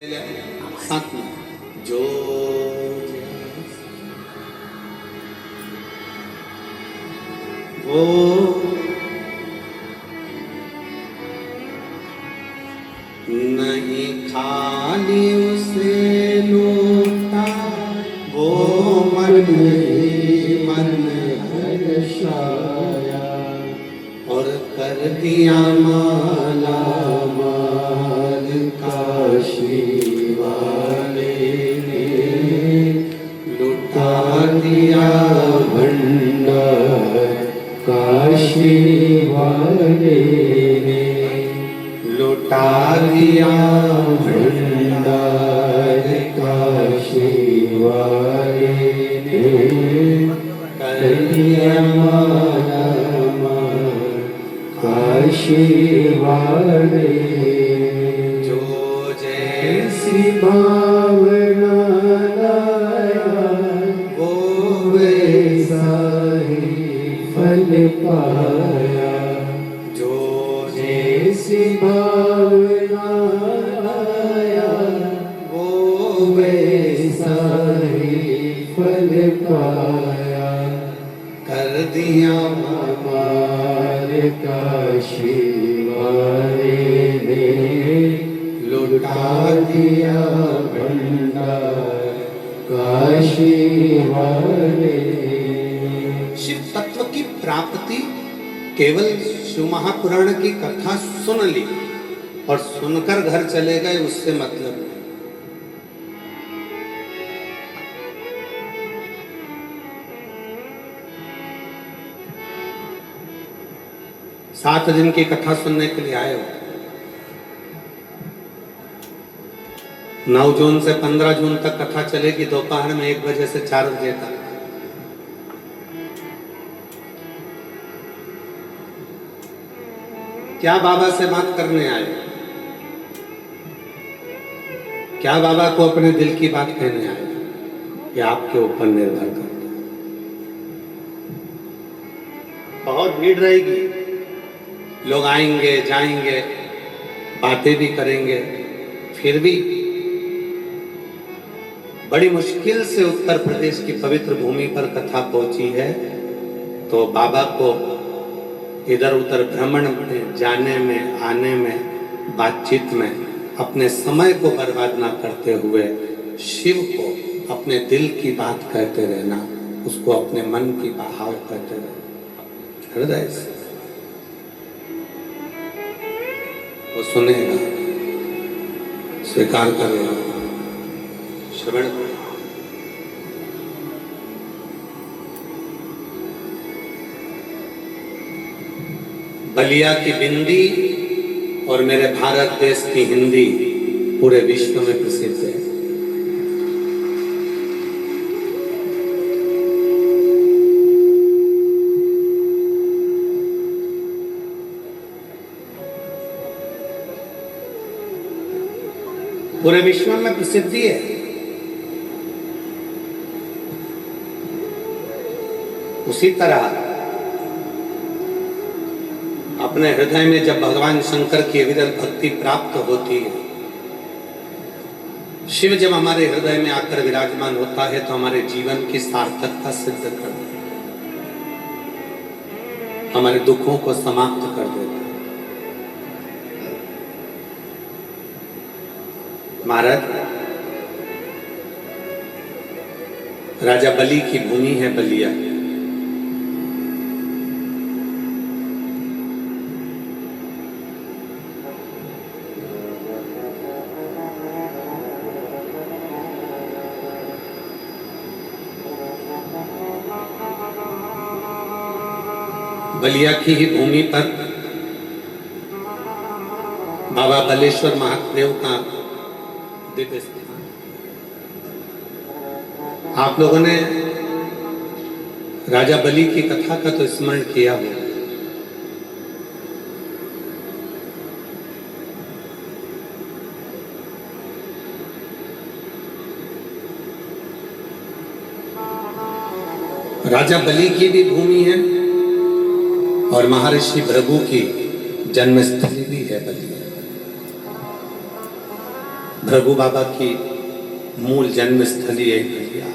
साथ में जो वो नहीं खाली उसे लूटा वो मन ही मन हर्षाया और कर दिया माला माल काशी वाले ने लुटा दिया भंडार काशी वाले ने लुटा दिया भंडार काशी वाले ने कर दिया माला काशी वाले जो जैसी भावना लाया वो वैसा ही फल पाया जो जैसी भावना लाया वो वैसा ही फल पाया कर दिया माल काशी वाले ने लुटा दिया भंडार काशी वाले। शिव तत्व की प्राप्ति केवल शिव महापुराण की कथा सुन ली और सुनकर घर चले गए उससे मतलब नहीं। 7 दिन की कथा सुनने के लिए आए हो। 9 जून से 15 जून तक कथा चलेगी, दोपहर में 1 बजे से 4 बजे तक। क्या बाबा से बात करने आए, क्या बाबा को अपने दिल की बात कहने आए, ये आपके ऊपर निर्भर करता है। बहुत भीड़ रहेगी, लोग आएंगे जाएंगे, बातें भी करेंगे, फिर भी बड़ी मुश्किल से उत्तर प्रदेश की पवित्र भूमि पर कथा पहुंची है। तो बाबा को इधर उधर भ्रमण में, जाने में, आने में, बातचीत में अपने समय को बर्बाद ना करते हुए शिव को अपने दिल की बात कहते रहना, उसको अपने मन की बहाव कहते रहना, हृदय से वो सुनेगा, स्वीकार करेगा, श्रवण करेगा। बलिया की बिंदी और मेरे भारत देश की हिंदी पूरे विश्व में प्रसिद्ध है। पूरे विश्व में प्रसिद्धि है। उसी तरह अपने हृदय में जब भगवान शंकर की अविरल भक्ति प्राप्त होती है, शिव जब हमारे हृदय में आकर विराजमान होता है तो हमारे जीवन की सार्थकता सिद्ध कर देता है, हमारे दुखों को समाप्त कर देता है। महाराज, राजा बलि की भूमि है बलिया। बलिया की ही भूमि पर बाबा बलेश्वर महादेव का दिव्य स्थान। आप लोगों ने राजा बलि की कथा का तो स्मरण किया हो। राजा बलि की भी भूमि है और महर्षि भृगु की जन्मस्थली भी है बलिया। भृगु बाबा की मूल जन्म स्थली यही बलिया।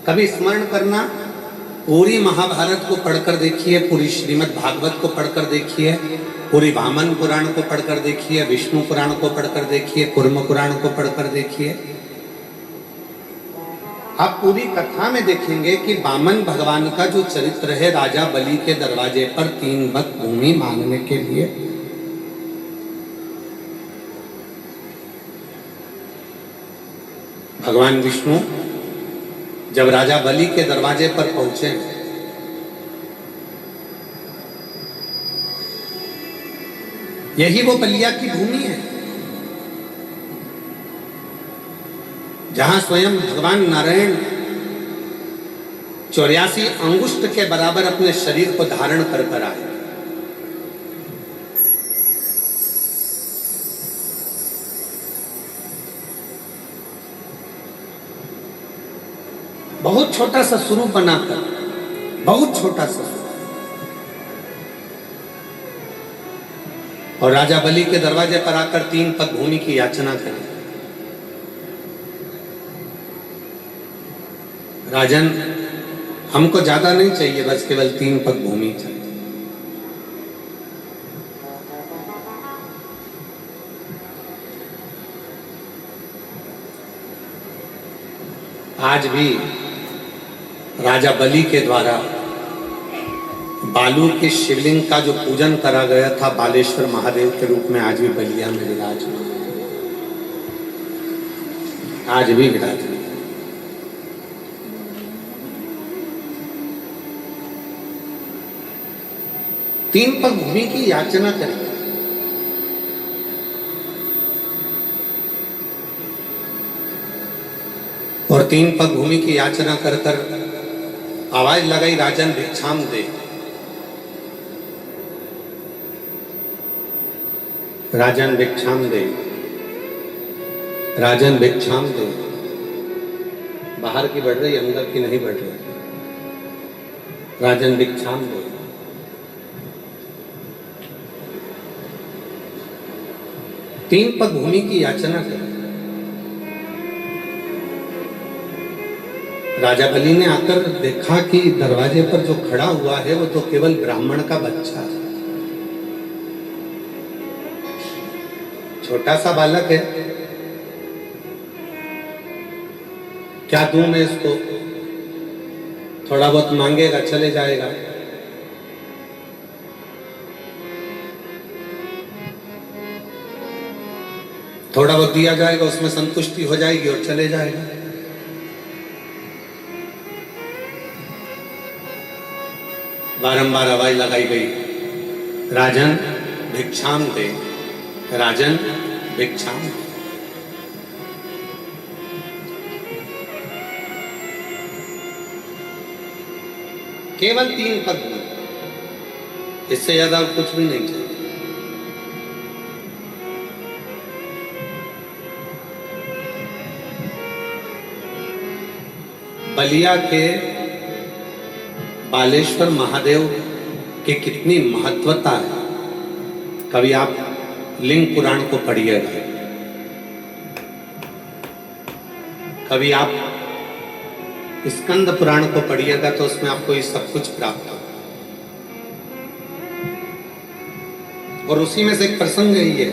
कभी स्मरण करना, पूरी महाभारत को पढ़कर देखिए, पूरी श्रीमद् भागवत को पढ़कर देखिए, पूरी वामन पुराण को पढ़कर देखिए, विष्णु पुराण को पढ़कर देखिए, कूर्म पुराण को पढ़कर देखिए। आप पूरी कथा में देखेंगे कि वामन भगवान का जो चरित्र है, राजा बलि के दरवाजे पर 3 बक भूमि मांगने के लिए भगवान विष्णु जब राजा बलि के दरवाजे पर पहुंचे, यही वो बलिया की भूमि है जहां स्वयं भगवान नारायण 84 अंगुष्ठ के बराबर अपने शरीर को धारण कर आए। बहुत छोटा सा स्वरूप बनाकर, बहुत छोटा सा, और राजा बलि के दरवाजे पर आकर 3 पग भूमि की याचना करी। राजन, हमको ज्यादा नहीं चाहिए, बस केवल 3 पग भूमि चाहिए। आज भी राजा बलि के द्वारा बालू के शिवलिंग का जो पूजन करा गया था बालेश्वर महादेव के रूप में, आज भी बलिया में विराजमान, आज भी विराजमान। तीन पग भूमि की याचना करें, और 3 पग भूमि की याचना कर कर आवाज लगाई, राजन भिक्षाम दे। राजन भिक्षाम दे, राजन भिक्षाम दे। बाहर की बढ़ रही, अंदर की नहीं बढ़ रही। राजन भिक्षाम दे। तीन पग भूमि की याचना करें। राजा बलि ने आकर देखा कि दरवाजे पर जो खड़ा हुआ है वो तो केवल ब्राह्मण का बच्चा है, छोटा सा बालक है। क्या दूं मैं इसको? थोड़ा बहुत मांगेगा, चले जाएगा। थोड़ा बहुत दिया जाएगा, उसमें संतुष्टि हो जाएगी और चले जाएगा। बारंबार आवाज लगाई गई, राजन भिक्षाम दे, राजन भिक्षाम दे। केवल 3 पग, इससे ज्यादा कुछ भी नहीं चाहिए। बलिया के बालेश्वर महादेव की कितनी महत्वता है, कभी आप लिंग पुराण को पढ़िएगा, कभी आप स्कंद पुराण को पढ़िएगा, तो उसमें आपको ये सब कुछ प्राप्त होगा। और उसी में से एक प्रसंग है ये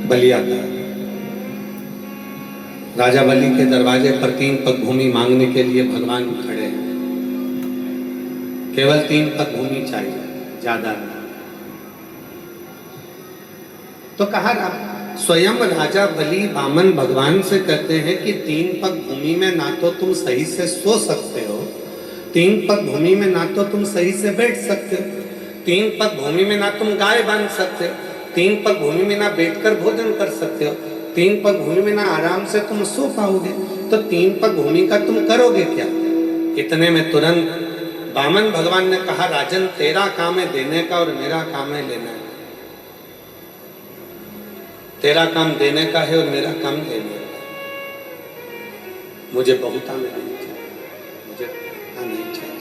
बलिया का। राजा बलि के दरवाजे पर 3 पग भूमि मांगने के लिए भगवान खड़े हैं। केवल 3 पग भूमि चाहिए, ज्यादा नहीं। तो कहा, स्वयं राजा बलि वामन भगवान से कहते हैं कि 3 पग भूमि में ना तो तुम सही से सो सकते हो, 3 पग भूमि में ना तो तुम सही से बैठ सकते हो, 3 पग भूमि में ना तुम गाय बांध सकते हो, 3 पग भूमि में ना बैठकर भोजन कर सकते हो, 3 पग भूमि में ना आराम से तुम सो पाओगे। तो 3 पग भूमि का तुम करोगे क्या? इतने में तुरंत वामन भगवान ने कहा, राजन तेरा काम है देने का और मेरा काम है लेना है। तेरा काम देने का है और मेरा काम देने का। मुझे बहुता में नहीं चाहिए, मुझे नहीं चाहिए,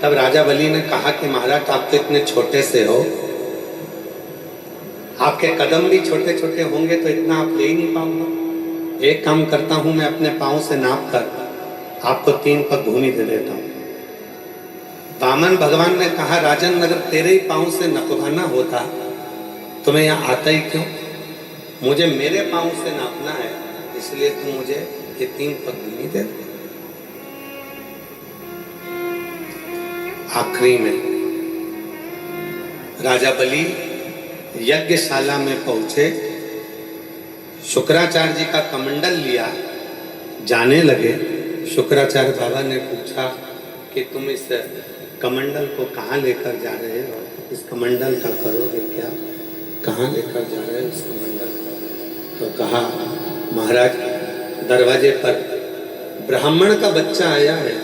तब राजा बलि ने कहा कि महाराज आप तो इतने छोटे से हो, आपके कदम भी छोटे छोटे होंगे तो इतना आप ले ही नहीं पाऊंगा। एक काम करता हूं, मैं अपने पांव से नाप कर आपको 3 पग भूमि दे देता हूं। वामन भगवान ने कहा राजन अगर तेरे ही पांव से नपवाना होता तो मैं यहाँ आता ही क्यों? मुझे मेरे पांव से नापना है, इसलिए तू मुझे ये 3 पग भूमि दे दे। आखिरी में राजा बलि यज्ञशाला में पहुंचे, शुक्राचार्य जी का कमंडल लिया, जाने लगे। शुक्राचार्य बाबा ने पूछा कि तुम इस कमंडल को कहाँ लेकर जा रहे हो? इस कमंडल का करोगे क्या? कहाँ लेकर जा रहे हो इस कमंडल को? तो कहा महाराज दरवाजे पर ब्राह्मण का बच्चा आया है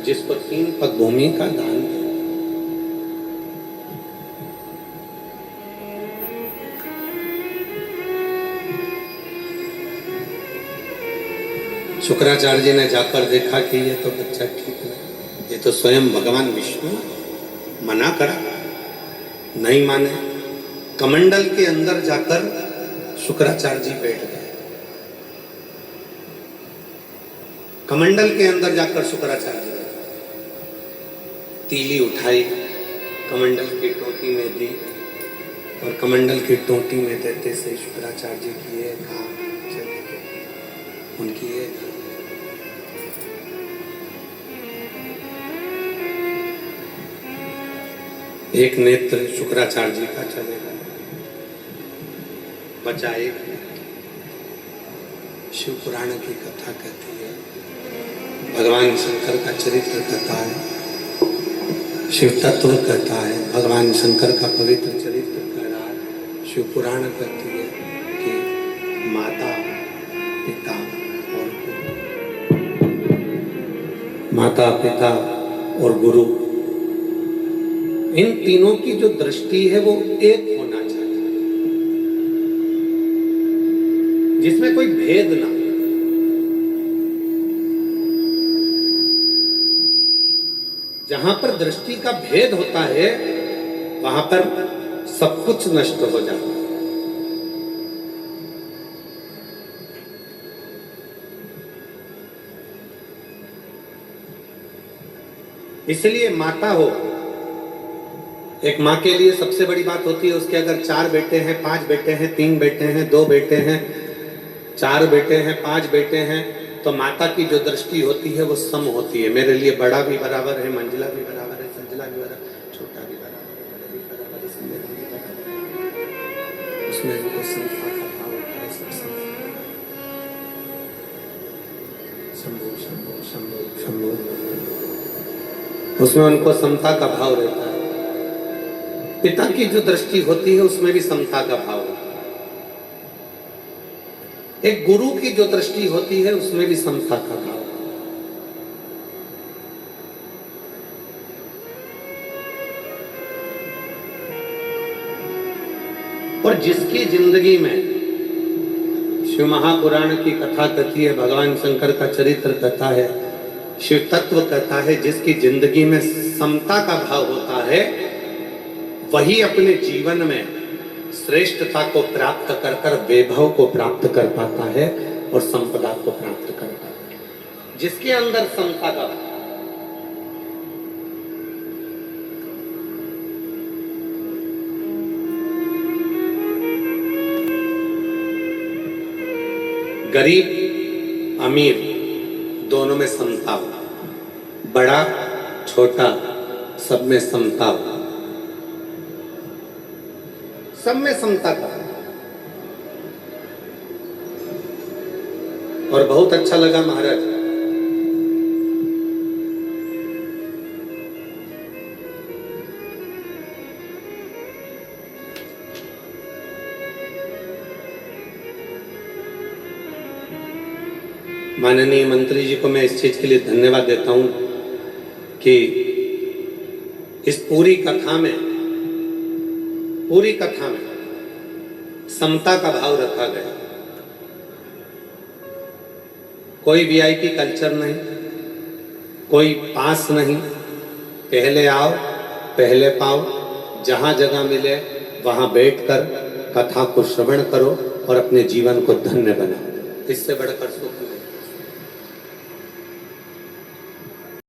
जिसको 3 पग भूमि का दान दे। शुक्राचार्य जी ने जाकर देखा कि ये तो बच्चा ठीक है, ये तो स्वयं भगवान विष्णु मना करा, नहीं माने। कमंडल के अंदर जाकर शुक्राचार्य जी बैठ गए। कमंडल के अंदर जाकर शुक्राचार्य जी तीली उठाई, कमंडल की टोटी में दी और कमंडल की टोटी में देते से शुक्राचार्य जी की ये काम चली गई। उनकी ये एक नेत्र शुक्राचार्य जी का चलेगा, बचा एक नेत्र। शिव पुराण की कथा कहती है, भगवान शंकर का चरित्र कहता है, शिव तत्व कहता है, भगवान शंकर का पवित्र चरित्र कह रहा है। शिव पुराण कहती है कि माता पिता और माता पिता और गुरु, इन तीनों की जो दृष्टि है वो एक होना चाहिए, जिसमें कोई भेद ना। जहां पर दृष्टि का भेद होता है वहां पर सब कुछ नष्ट हो जाता है। इसलिए माता हो, एक माँ के लिए सबसे बड़ी बात होती है उसके अगर 4 बेटे हैं, 5 बेटे हैं, 3 बेटे हैं, 2 बेटे हैं, 4 बेटे हैं, 5 बेटे हैं, तो माता की जो दृष्टि होती है वो सम होती है। मेरे लिए बड़ा भी बराबर है, मंजिला भी बराबर है, संजिला भी बराबर, छोटा भी बराबर है, बड़ा भी बराबर है, संजय भी बराबर है। उसमें उनको समता का भाव होता है। सब शंभु शंभु शंभु शंभु, उसमें उनको समता का भाव रहता है। पिता की जो दृष्टि होती है उसमें भी समता का भाव होता है। एक गुरु की जो दृष्टि होती है उसमें भी समता का भाव होता है। और जिसकी जिंदगी में शिव महापुराण की कथा कहती है, भगवान शंकर का चरित्र कहता है, शिव तत्व कहता है, जिसकी जिंदगी में समता का भाव होता है वही अपने जीवन में श्रेष्ठता को प्राप्त कर कर वैभव को प्राप्त कर पाता है और संपदा को प्राप्त कर पाता है। जिसके अंदर समता का भाव, गरीब अमीर दोनों में समता हो, बड़ा छोटा सब में समता हो, सब में समता का। और बहुत अच्छा लगा महाराज, माननीय मंत्री जी को मैं इस चीज के लिए धन्यवाद देता हूं कि इस पूरी कथा में समता का भाव रखा गया। कोई वीआईपी कल्चर नहीं, कोई पास नहीं, पहले आओ पहले पाओ, जहाँ जगह मिले वहाँ बैठकर कथा को श्रवण करो और अपने जीवन को धन्य बनाओ। इससे बढ़कर सुख नहीं।